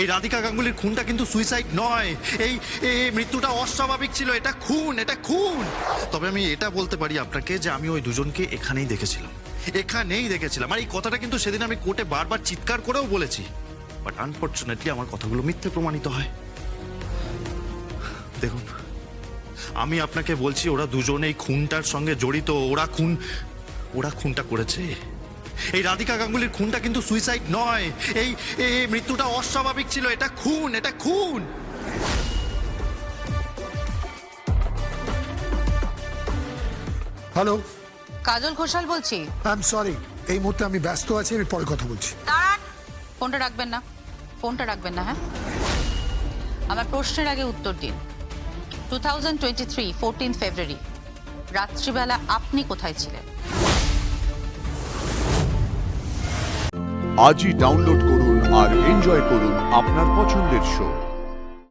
এই রাধিকা গাঙ্গুলির খুনটা কিন্তু সুইসাইড নয়। এই মৃত্যুটা অস্বাভাবিক ছিল। এটা খুন, এটা খুন। তবে আমি এটা বলতে পারি আপনাকে যে আমি ওই দুজনকে এখানেই দেখেছিলাম, আর এই কথাটা কিন্তু সেদিন আমি কোর্টে বারবার চিৎকার করেও বলেছি। বাট আনফর্চুনেটলি আমার কথাগুলো মিথ্যে প্রমাণিত হয়। দেখুন, আমি আপনাকে বলছি ওরা দুজন এই খুনটার সঙ্গে জড়িত। ওরা খুনটা করেছে। এই রাধিকা গাঙ্গুলির খুনটা কিন্তু সুইসাইড নয়। এই মৃত্যুটা অস্বাভাবিক ছিল। এটা খুন, এটা খুন। হ্যালো, কাজল ঘোষাল বলছি। আই এম সরি, এই মুহূর্তে আমি ব্যস্ত আছি, আমি পরে কথা বলছি। দাঁড়ান, ফোনটা রাখবেন না, হ্যাঁ। আমার প্রশ্নের আগে উত্তর দিন। 2023 14 ফেব্রুয়ারি রাত্রিবেলা আপনি কোথায় ছিলেন? আজই ডাউনলোড করুন আর এনজয় করুন আপনার পছন্দের শো।